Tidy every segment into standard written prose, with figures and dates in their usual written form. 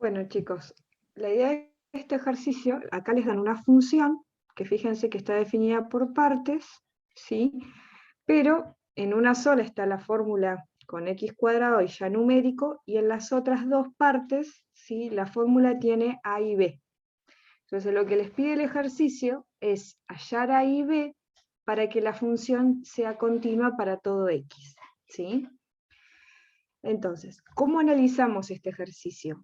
Bueno, chicos, la idea de este ejercicio, acá les dan una función, que fíjense que está definida por partes, ¿sí? Pero en una sola está la fórmula con x cuadrado y ya numérico, y en las otras dos partes, ¿sí? La fórmula tiene a y b. Entonces lo que les pide el ejercicio es hallar a y b para que la función sea continua para todo x, ¿sí? Entonces, ¿cómo analizamos este ejercicio?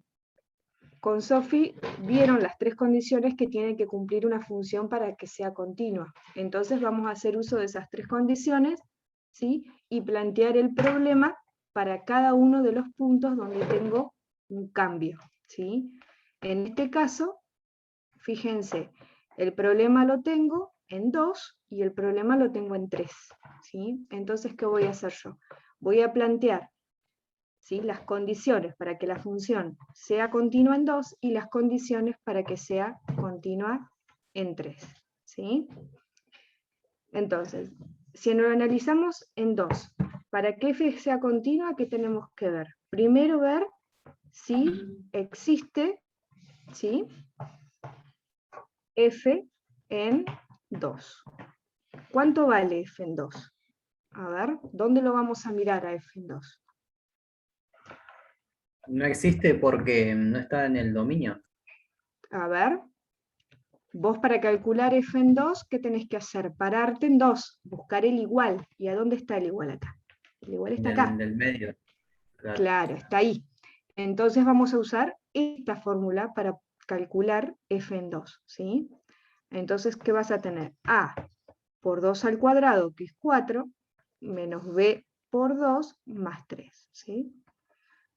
Con Sophie vieron las tres condiciones que tiene que cumplir una función para que sea continua. Entonces vamos a hacer uso de esas tres condiciones, ¿sí? Y plantear el problema para cada uno de los puntos donde tengo un cambio, ¿sí? En este caso, fíjense, el problema lo tengo en 2 y el problema lo tengo en 3, ¿sí? Entonces, ¿qué voy a hacer yo? Voy a plantear, ¿sí?, las condiciones para que la función sea continua en 2 y las condiciones para que sea continua en 3. ¿Sí? Entonces, si lo analizamos en 2, para que f sea continua, ¿qué tenemos que ver? Primero ver si existe, ¿sí?, f en 2. ¿Cuánto vale f en 2? A ver, ¿dónde lo vamos a mirar a f en 2? No existe porque no está en el dominio. A ver, vos para calcular f en 2, ¿qué tenés que hacer? Pararte en 2, buscar el igual. ¿Y a dónde está el igual acá? El igual está acá. Del medio. Claro. Claro, está ahí. Entonces vamos a usar esta fórmula para calcular f en 2, ¿sí? Entonces, ¿qué vas a tener? A por 2 al cuadrado, que es 4, menos b por 2, más 3, ¿sí?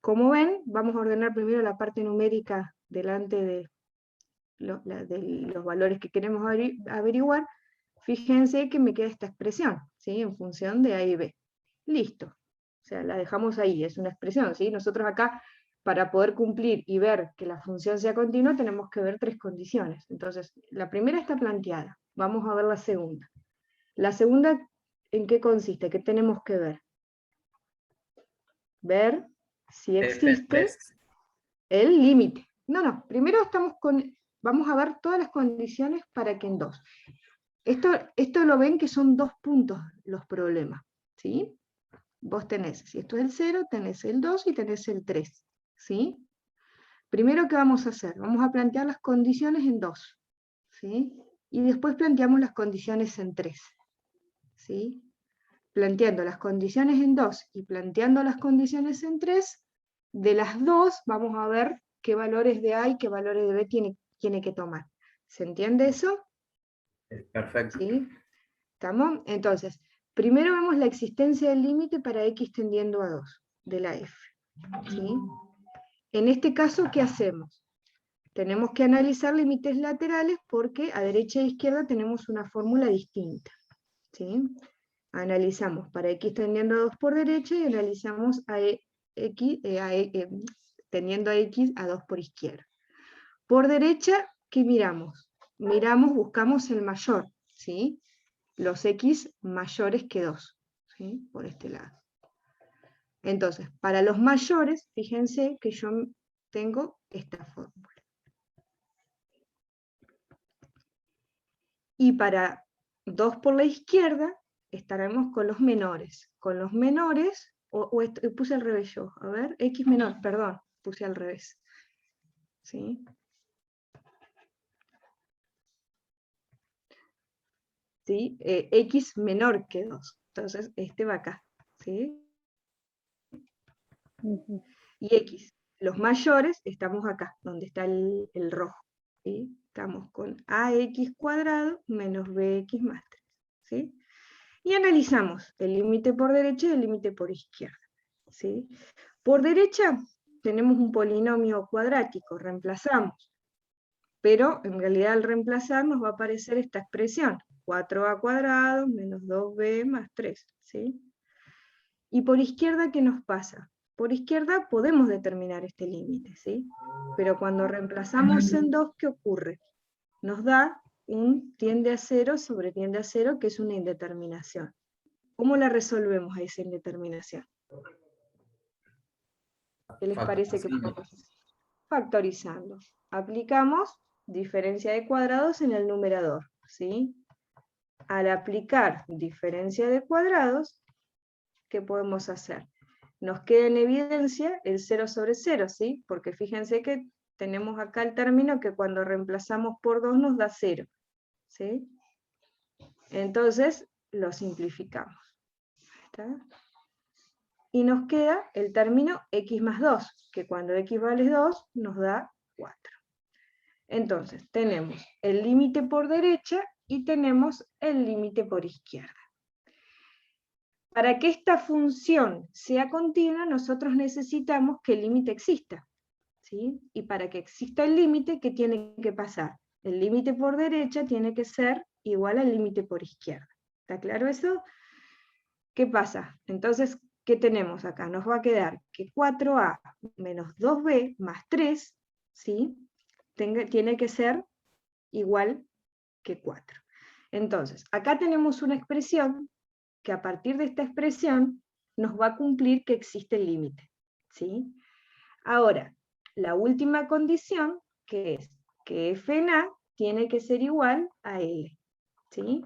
Como ven, vamos a ordenar primero la parte numérica delante de los valores que queremos averiguar. Fíjense que me queda esta expresión, ¿sí?, en función de A y B. Listo. O sea, la dejamos ahí, es una expresión, ¿sí? Nosotros acá, para poder cumplir y ver que la función sea continua, tenemos que ver tres condiciones. Entonces, la primera está planteada. Vamos a ver la segunda. La segunda, ¿en qué consiste? ¿Qué tenemos que ver? Ver si existe F3. el límite. No, primero vamos a ver todas las condiciones para que en 2. Esto lo ven que son 2 puntos los problemas, ¿sí? Vos tenés, si esto es el 0, tenés el 2 y tenés el 3, ¿sí? Primero, ¿qué vamos a hacer? Vamos a plantear las condiciones en 2, ¿sí? Y después planteamos las condiciones en 3, ¿sí? Planteando las condiciones en 2 y planteando las condiciones en 3, de las dos vamos a ver qué valores de A y qué valores de B tiene que tomar. ¿Se entiende eso? Perfecto. ¿Sí? ¿Estamos? Entonces, primero vemos la existencia del límite para x tendiendo a 2, de la f. ¿Sí? En este caso, ¿qué hacemos? Tenemos que analizar límites laterales porque a derecha e izquierda tenemos una fórmula distinta. ¿Sí? Analizamos para x tendiendo a 2 por derecha y analizamos teniendo a x a 2 por izquierda. Por derecha, ¿qué miramos? Buscamos el mayor, ¿sí? Los x mayores que 2, ¿sí? Por este lado. Entonces, para los mayores, fíjense que yo tengo esta fórmula. Y para 2 por la izquierda, estaremos con los menores. Con los menores, puse al revés yo, a ver, x menor, perdón, puse al revés. ¿Sí? ¿Sí? X menor que 2. Entonces, este va acá. ¿Sí? Y x, los mayores, estamos acá, donde está el rojo. ¿Sí? Estamos con ax cuadrado menos bx más 3. ¿Sí? Y analizamos el límite por derecha y el límite por izquierda. ¿Sí? Por derecha tenemos un polinomio cuadrático, reemplazamos. Pero en realidad al reemplazar nos va a aparecer esta expresión, 4a cuadrado menos 2b más 3. ¿Sí? Y por izquierda, ¿qué nos pasa? Por izquierda podemos determinar este límite, ¿sí? Pero cuando reemplazamos en 2, ¿qué ocurre? Nos da un tiende a 0 sobre tiende a 0, que es una indeterminación. ¿Cómo la resolvemos a esa indeterminación? ¿Qué les parece que podemos hacer? factorizando. Aplicamos diferencia de cuadrados en el numerador, ¿sí? Al aplicar diferencia de cuadrados, ¿qué podemos hacer? Nos queda en evidencia el 0 sobre 0, ¿sí? Porque fíjense que tenemos acá el término que cuando reemplazamos por 2 nos da 0, ¿sí? Entonces, lo simplificamos. ¿Está? Y nos queda el término x más 2, que cuando x vale 2 nos da 4. Entonces, tenemos el límite por derecha y tenemos el límite por izquierda. Para que esta función sea continua, nosotros necesitamos que el límite exista, ¿sí? Y para que exista el límite, ¿qué tiene que pasar? El límite por derecha tiene que ser igual al límite por izquierda. ¿Está claro eso? ¿Qué pasa? Entonces, ¿qué tenemos acá? Nos va a quedar que 4a menos 2b más 3, ¿sí? Tiene que ser igual que 4. Entonces, acá tenemos una expresión que a partir de esta expresión nos va a cumplir que existe el límite, ¿sí? Ahora, la última condición, que es que f en a tiene que ser igual a L, ¿sí?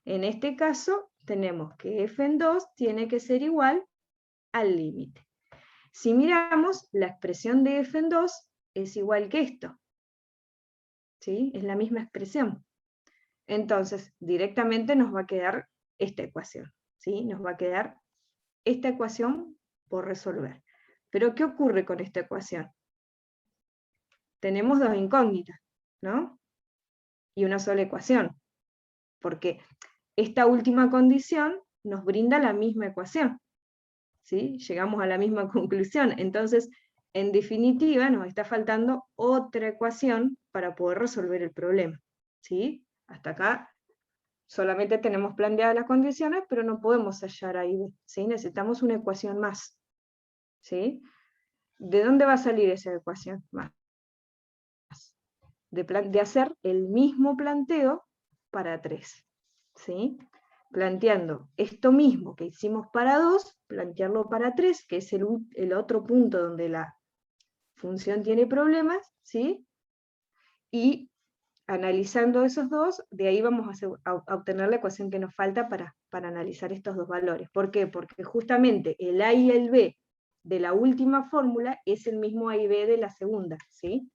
En este caso, tenemos que f en 2 tiene que ser igual al límite. Si miramos, la expresión de f en 2 es igual que esto, ¿sí? Es la misma expresión. Entonces, directamente nos va a quedar esta ecuación, ¿sí? Nos va a quedar esta ecuación por resolver. Pero, ¿qué ocurre con esta ecuación? Tenemos dos incógnitas, ¿no? Y una sola ecuación, porque esta última condición nos brinda la misma ecuación, ¿sí? Llegamos a la misma conclusión. Entonces, en definitiva, nos está faltando otra ecuación para poder resolver el problema, ¿sí? Hasta acá solamente tenemos planteadas las condiciones, pero no podemos hallar ahí, ¿sí? Necesitamos una ecuación más, ¿sí? ¿De dónde va a salir esa ecuación más? De hacer el mismo planteo para 3, ¿sí? Planteando esto mismo que hicimos para 2, plantearlo para 3, que es el otro punto donde la función tiene problemas, ¿sí? Y analizando esos dos, de ahí vamos a obtener la ecuación que nos falta para analizar estos dos valores. ¿Por qué? Porque justamente el A y el B de la última fórmula es el mismo A y B de la segunda, ¿sí?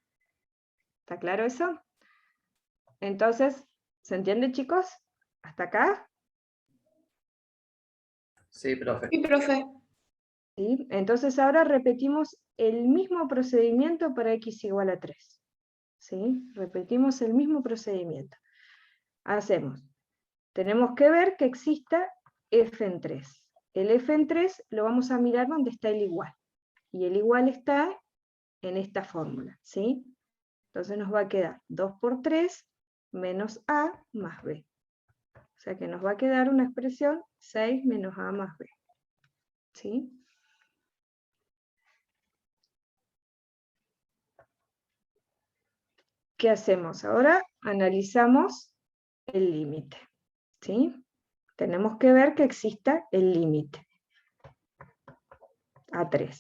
¿Está claro eso? Entonces, ¿se entiende, chicos? ¿Hasta acá? Sí, profe. Sí, profe. ¿Sí? Entonces ahora repetimos el mismo procedimiento para x igual a 3. ¿Sí? Repetimos el mismo procedimiento. Hacemos. Tenemos que ver que exista f en 3. El f en 3 lo vamos a mirar donde está el igual. Y el igual está en esta fórmula, ¿sí? Entonces nos va a quedar 2 por 3 menos a más b. O sea que nos va a quedar una expresión 6 menos a más b. ¿Sí? ¿Qué hacemos? Ahora analizamos el límite, ¿sí? Tenemos que ver que exista el límite a 3.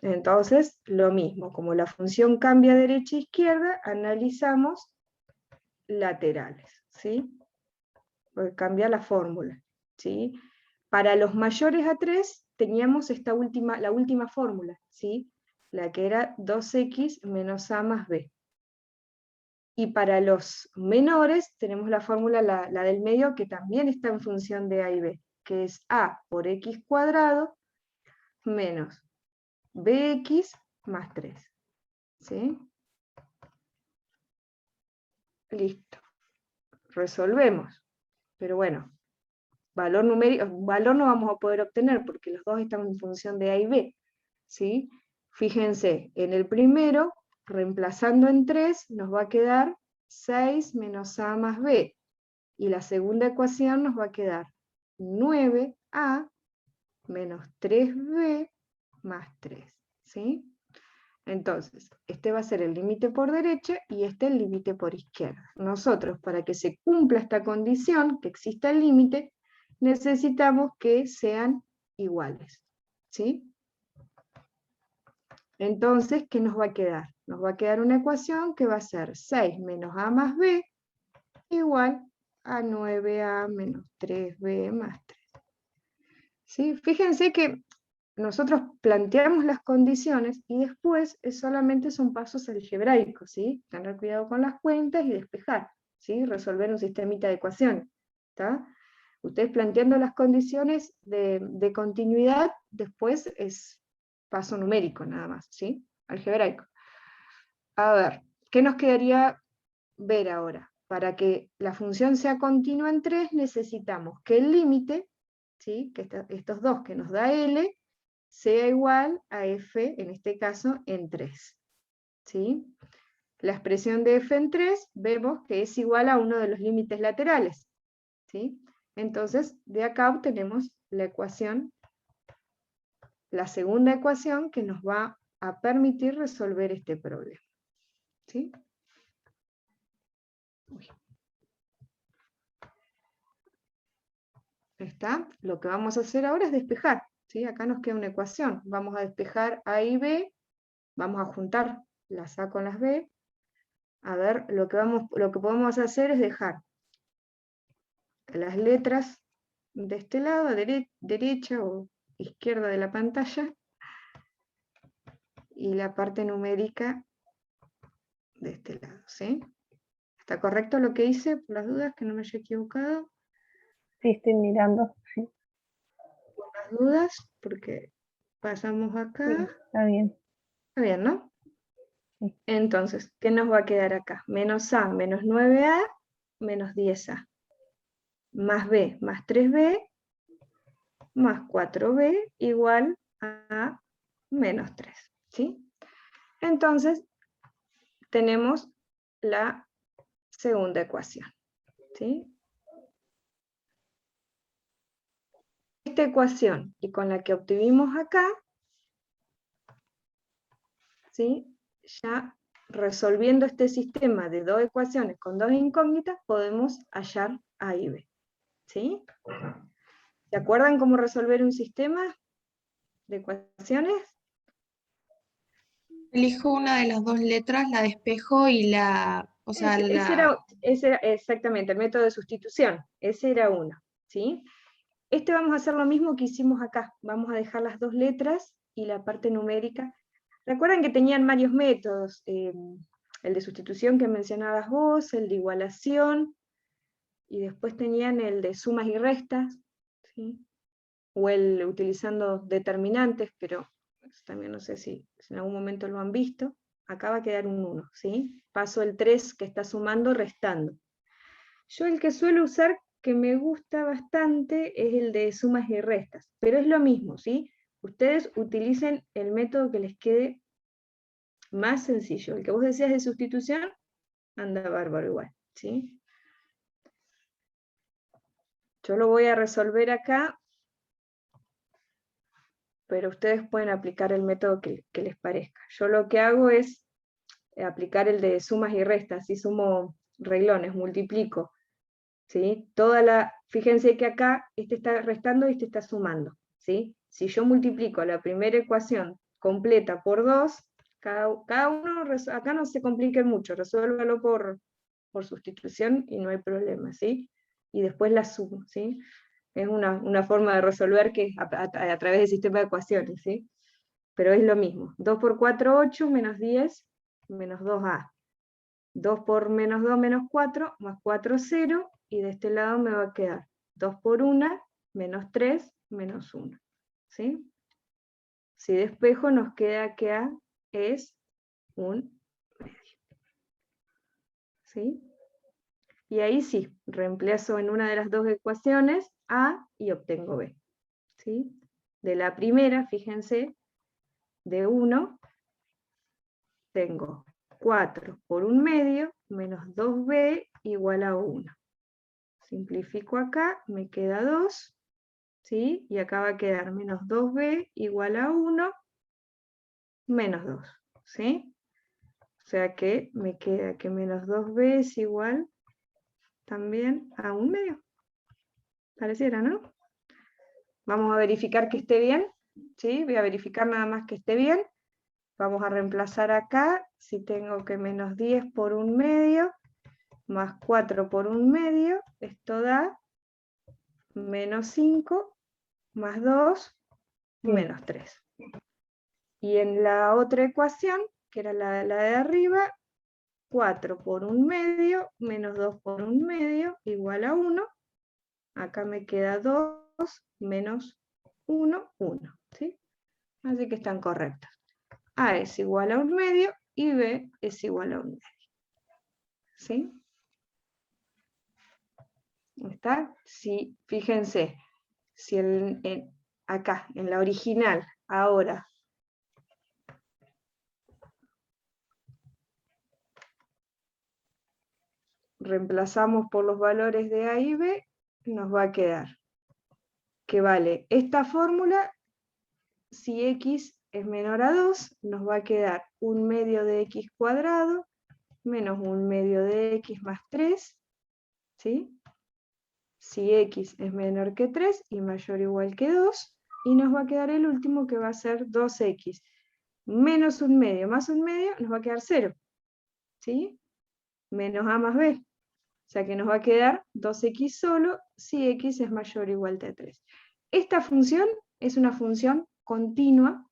Entonces, lo mismo, como la función cambia derecha e izquierda, analizamos laterales, ¿sí? Porque cambia la fórmula, ¿sí? Para los mayores a 3 teníamos la última fórmula, ¿sí? La que era 2x menos a más b. Y para los menores tenemos la fórmula, la del medio, que también está en función de a y b, que es a por x cuadrado menos bx más 3. ¿Sí? Listo. Resolvemos. Pero bueno, valor no vamos a poder obtener porque los dos están en función de a y b. ¿Sí? Fíjense, en el primero, reemplazando en 3, nos va a quedar 6 menos a más b. Y la segunda ecuación nos va a quedar 9a menos 3b más 3. ¿Sí? Entonces, este va a ser el límite por derecha y este el límite por izquierda. Nosotros, para que se cumpla esta condición, que exista el límite, necesitamos que sean iguales. ¿Sí? Entonces, ¿qué nos va a quedar? Nos va a quedar una ecuación que va a ser 6 menos a más b igual a 9a menos 3b más 3. ¿Sí? Fíjense que nosotros planteamos las condiciones y después solamente son pasos algebraicos, ¿sí? Tener cuidado con las cuentas y despejar, ¿sí? Resolver un sistemita de ecuaciones, ¿está? Ustedes planteando las condiciones de continuidad, después es paso numérico nada más, ¿sí? Algebraico. A ver, ¿qué nos quedaría ver ahora? Para que la función sea continua en 3, necesitamos que el límite, ¿sí? Que estos dos que nos da L, sea igual a f, en este caso, en 3. ¿Sí? La expresión de f en 3 vemos que es igual a uno de los límites laterales. ¿Sí? Entonces, de acá obtenemos la ecuación, la segunda ecuación que nos va a permitir resolver este problema. ¿Sí? ¿Está? Lo que vamos a hacer ahora es despejar. ¿Sí? Acá nos queda una ecuación. Vamos a despejar A y B, vamos a juntar las A con las B. A ver, lo que podemos hacer es dejar las letras de este lado, derecha o izquierda de la pantalla, y la parte numérica de este lado, ¿sí? ¿Está correcto lo que hice? Por las dudas, que no me haya equivocado. Sí, estoy mirando. Sí. Por las dudas, porque pasamos acá. Sí, está bien. Está bien, ¿no? Sí. Entonces, ¿qué nos va a quedar acá? Menos A menos 9A menos 10A. Más B más 3B más 4B igual a menos 3. ¿Sí? Entonces, tenemos la segunda ecuación. ¿Sí? Esta ecuación, y con la que obtuvimos acá, ¿sí? Ya resolviendo este sistema de dos ecuaciones con dos incógnitas, podemos hallar A y B. ¿Sí? ¿Se acuerdan cómo resolver un sistema de ecuaciones? Elijo una de las dos letras, la despejo y la, o sea, Ese era exactamente el método de sustitución. Ese era uno. ¿Sí? Vamos a hacer lo mismo que hicimos acá. Vamos a dejar las dos letras y la parte numérica. Recuerden que tenían varios métodos. El de sustitución que mencionabas vos, el de igualación, y después tenían el de sumas y restas, ¿sí? O el utilizando determinantes, pero también no sé si en algún momento lo han visto. Acá va a quedar un 1, ¿sí? Paso el 3 que está sumando, restando. Yo el que suelo usar, que me gusta bastante, es el de sumas y restas, pero es lo mismo, ¿sí? Ustedes utilicen el método que les quede más sencillo. El que vos decías de sustitución, anda bárbaro igual, ¿sí? Yo lo voy a resolver acá, pero ustedes pueden aplicar el método que les parezca. Yo lo que hago es aplicar el de sumas y restas, si sumo reglones, multiplico, ¿sí? Fíjense que acá este está restando y este está sumando, ¿sí? Si yo multiplico la primera ecuación completa por 2, cada uno, acá no se complique mucho, resuélvalo por sustitución y no hay problema, ¿sí? Y después la sumo, ¿sí? Es una forma de resolver que a través del sistema de ecuaciones, ¿sí? Pero es lo mismo. 2 por 4, 8, menos 10, menos 2a. 2 por menos 2, menos 4, más 4, 0, y de este lado me va a quedar 2 por 1, menos 3, menos 1. ¿Sí? Si despejo, nos queda que a es un medio. ¿Sí? Y ahí sí, reemplazo en una de las dos ecuaciones a y obtengo b. ¿Sí? De la primera, fíjense, de 1, tengo 4 por 1 medio menos 2b igual a 1. Simplifico acá, me queda 2, ¿sí? Y acá va a quedar menos 2b igual a 1 menos 2, ¿sí? O sea que me queda que menos 2b es igual también a 1 medio. Pareciera, ¿no? Vamos a verificar que esté bien, ¿sí? Voy a verificar nada más que esté bien. Vamos a reemplazar acá, si tengo que menos 10 por 1/2, más 4 por 1/2, esto da menos 5, más 2, Sí. menos 3. Y en la otra ecuación, que era la de arriba, 4 por 1/2, menos 2 por 1/2, igual a 1. Acá me queda 2, menos 1, 1. ¿Sí? Así que están correctas. A es igual a 1/2 y B es igual a 1/2. ¿Sí? ¿Está? Sí, fíjense, si acá, en la original, ahora, reemplazamos por los valores de A y B, nos va a quedar que vale esta fórmula, si x es menor a 2, nos va a quedar 1/2 de x cuadrado menos 1/2 de x más 3, ¿sí? Si x es menor que 3 y mayor o igual que 2, y nos va a quedar el último que va a ser 2x menos 1/2 más 1/2, nos va a quedar 0, ¿sí? Menos a más b, o sea que nos va a quedar 2x solo si x es mayor o igual que 3. Esta función es una función continua,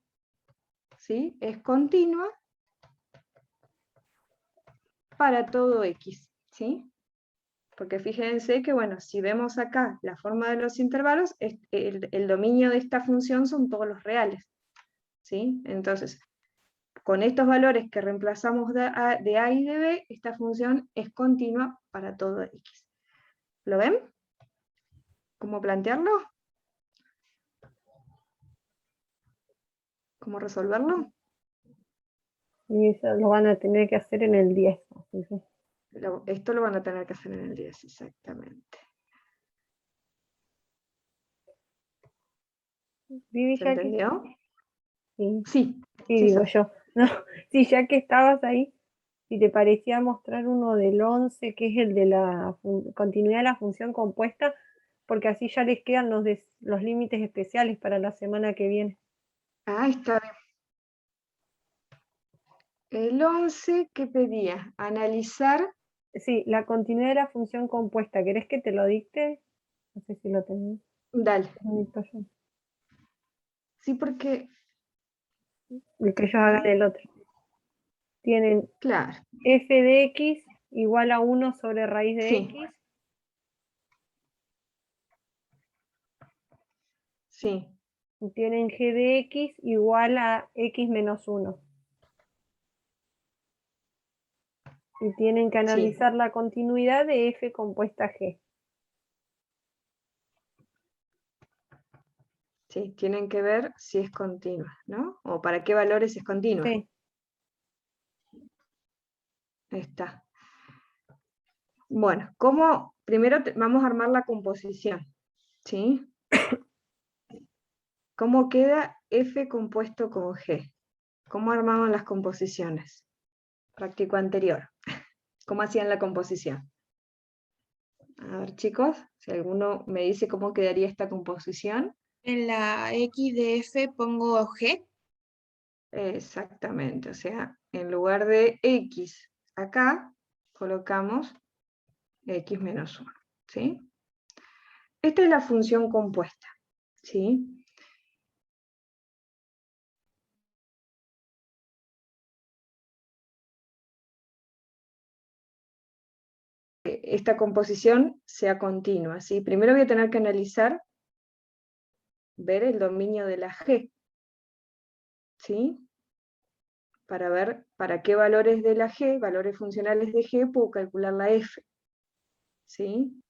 ¿sí? Es continua para todo x, ¿sí? Porque fíjense que, bueno, si vemos acá la forma de los intervalos, el dominio de esta función son todos los reales, ¿sí? Entonces, con estos valores que reemplazamos de A y de B, esta función es continua para todo x. ¿Lo ven? ¿Cómo plantearlo? ¿Cómo resolverlo? Y eso lo van a tener que hacer en el 10. Así que, Esto lo van a tener que hacer en el 10, exactamente. Vivi, ¿Se ya que entendió? sí, Sí, sí, sí, digo Sofi. yo. No, sí, ya que estabas ahí, si te parecía mostrar uno del 11, que es el de la continuidad de la función compuesta, porque así ya les quedan los límites especiales para la semana que viene. Ah, está bien. El 11, ¿qué pedía? Analizar. Sí, la continuidad de la función compuesta. ¿Querés que te lo dicte? No sé si lo tenés. Dale. Lo dicto yo. Sí, porque, El que ellos hagan el otro. Tienen claro, f de x igual a 1 sobre raíz de sí, x. sí, Y tienen g de x igual a x menos 1. Y tienen que sí, analizar la continuidad de f compuesta g. sí. Tienen que ver si es continua, ¿no? O para qué valores es continua. Sí, Está. Bueno, primero vamos a armar la composición, ¿sí? ¿Cómo queda F compuesto con G? ¿Cómo armamos las composiciones? Práctico anterior. ¿Cómo hacían la composición? A ver, chicos, si alguno me dice cómo quedaría esta composición. En la X de F pongo G. Exactamente, o sea, en lugar de X acá, colocamos X menos 1, ¿sí? Esta es la función compuesta, ¿sí? Esta composición sea continua, ¿sí? Primero voy a tener que analizar, ver el dominio de la G, ¿sí? Para ver para qué valores de la G, valores funcionales de G, puedo calcular la F, ¿sí?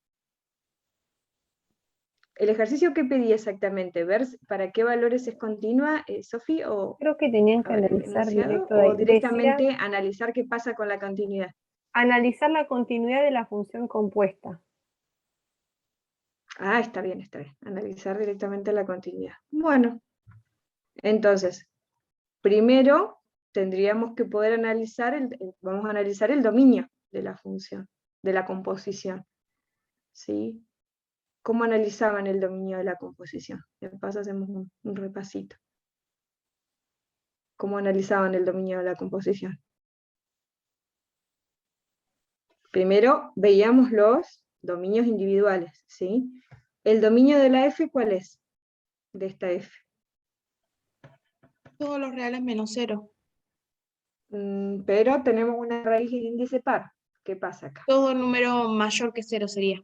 El ejercicio que pedí exactamente, ver para qué valores es continua, Sofi, o creo que tenían a que ver, el analizar enunciado, directo de o ahí. Decía directamente analizar qué pasa con la continuidad. analizar la continuidad de la función compuesta. Ah, está bien, analizar directamente la continuidad. Bueno, entonces, primero tendríamos que poder analizar, vamos a analizar el dominio de la función, de la composición, ¿sí? ¿Cómo analizaban el dominio de la composición? De paso hacemos un repasito. ¿Cómo analizaban el dominio de la composición? Primero veíamos los dominios individuales, ¿sí? ¿El dominio de la F cuál es? De esta F. Todos los reales menos 0. Pero tenemos una raíz de índice par. ¿Qué pasa acá? Todo número mayor que 0 sería.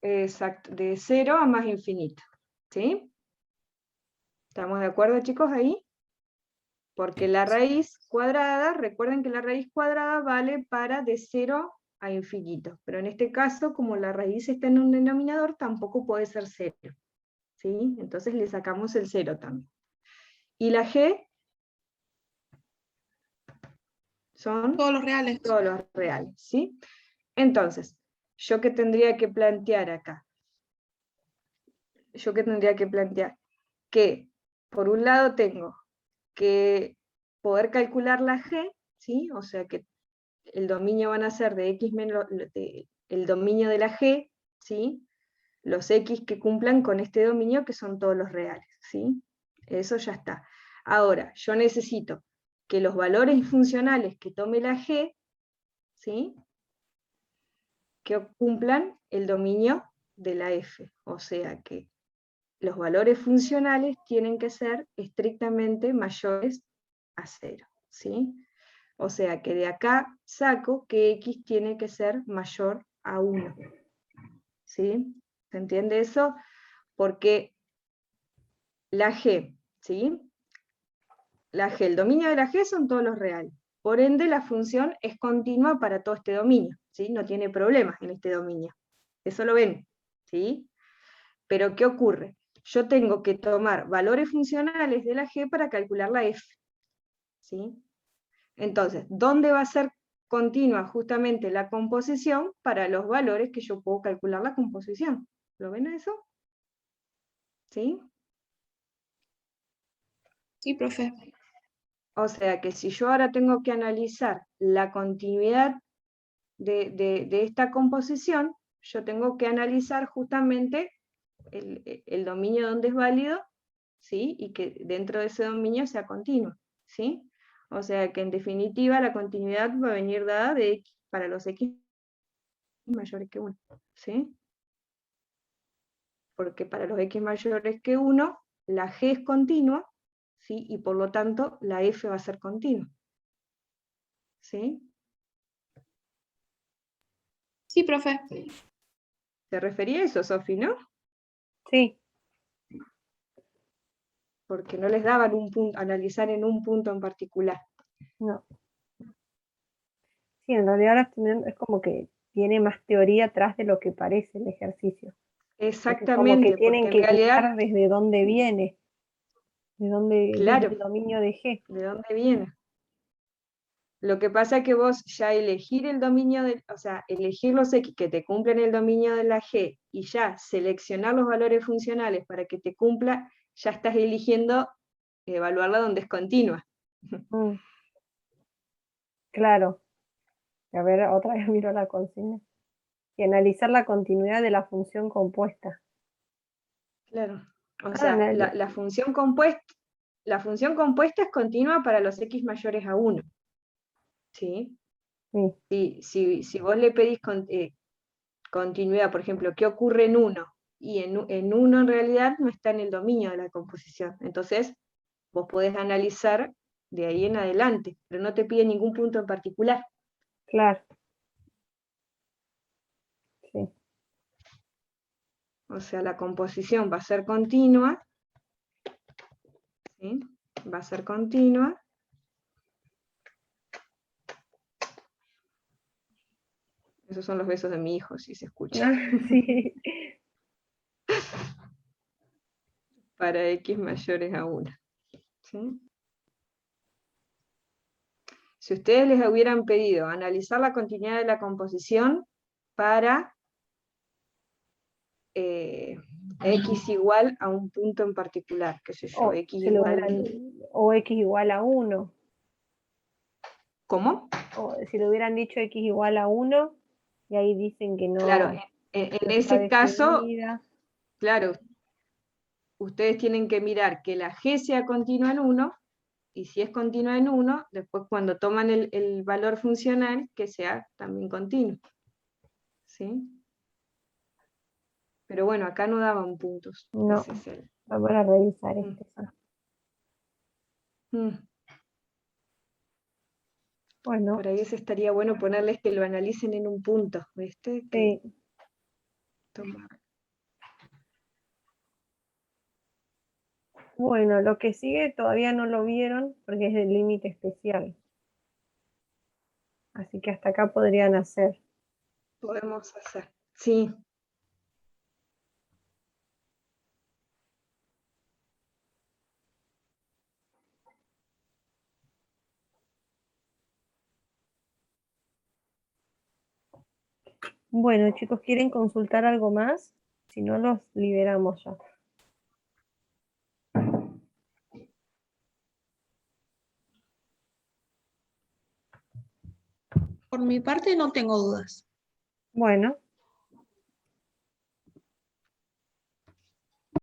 Exacto, de 0 a más infinito, ¿sí? ¿Estamos de acuerdo, chicos, ahí? Porque la raíz cuadrada, recuerden que la raíz cuadrada vale para de 0 a infinito, pero en este caso, como la raíz está en un denominador, tampoco puede ser 0, ¿sí? Entonces le sacamos el 0 también. Y la G son Todos los reales. todos los reales, ¿sí? Entonces, ¿yo qué tendría que plantear acá? ¿Yo qué tendría que plantear? Que, por un lado, tengo que poder calcular la G, ¿sí? O sea que el dominio van a ser de X menos, el dominio de la G, ¿sí? Los X que cumplan con este dominio, que son todos los reales, ¿sí? Eso ya está. Ahora, yo necesito que los valores funcionales que tome la G, ¿sí? Que cumplan el dominio de la F, o sea que los valores funcionales tienen que ser estrictamente mayores a 0, ¿sí? O sea que de acá saco que X tiene que ser mayor a 1, ¿sí? ¿Se entiende eso? Porque la G, ¿sí? La G, el dominio de la G son todos los reales. Por ende, la función es continua para todo este dominio, ¿sí? No tiene problemas en este dominio. Eso lo ven, ¿sí? Pero ¿qué ocurre? Yo tengo que tomar valores funcionales de la G para calcular la F, ¿sí? Entonces, ¿dónde va a ser continua justamente la composición para los valores que yo puedo calcular la composición? ¿Lo ven eso? ¿Sí? Sí, profe. O sea que si yo ahora tengo que analizar la continuidad de esta composición, yo tengo que analizar justamente el dominio donde es válido, ¿sí? Y que dentro de ese dominio sea continuo, ¿sí? O sea que en definitiva la continuidad va a venir dada de X, para los X mayores que 1, ¿sí? Porque para los X mayores que 1, la G es continua, ¿sí? Y por lo tanto la F va a ser continua, ¿sí? Sí, profe. ¿Se refería a eso, Sofi, no? Sí, Porque no les daban un punto, analizar en un punto en particular. no. Sí, en realidad ahora es como que tiene más teoría atrás de lo que parece el ejercicio. Porque como que Exactamente, tienen porque en que realidad, mirar desde dónde viene, desde claro, el dominio de G. ¿de dónde viene? Lo que pasa es que vos ya elegir el dominio, o sea, elegir los X que te cumplen el dominio de la G y ya seleccionar los valores funcionales para que te cumpla, ya estás eligiendo evaluarla donde es continua. Mm, claro. A ver, otra vez miro la consigna. Y analizar la continuidad de la función compuesta. Claro. O Ah, sea, la función compuesta es continua para los X mayores a 1. ¿Sí? sí, Si vos le pedís continuidad, por ejemplo, ¿qué ocurre en 1? Y en 1 en realidad no está en el dominio de la composición. Entonces, vos podés analizar de ahí en adelante, pero no te pide ningún punto en particular. claro. Sí. O sea, la composición va a ser continua, ¿sí? Va a ser continua. Esos son los besos de mi hijo, si se escucha. Sí. Para X mayores a 1. ¿Sí? Si ustedes les hubieran pedido analizar la continuidad de la composición para X igual a un punto en particular, qué sé yo, X Se lo igual... o X igual a 1. ¿Cómo? O si le hubieran dicho X igual a 1, y ahí dicen que Claro, no, en no está ese caso, definida. claro, ustedes tienen que mirar que la G sea continua en 1, y si es continua en 1, después cuando toman el valor funcional, que sea también continuo. ¿Sí? Pero bueno, acá no daban puntos. No, Ese es el... vamos a revisar Mm. este. Sí. Mm. Bueno, Por ahí eso estaría bueno ponerles que lo analicen en un punto, ¿viste? Que sí. toma- Bueno, lo que sigue todavía no lo vieron porque es del límite especial. Así que hasta acá podrían hacer. podemos hacer. Sí. Bueno, chicos, ¿quieren consultar algo más? Si no, los liberamos ya. Por mi parte no tengo dudas. Bueno,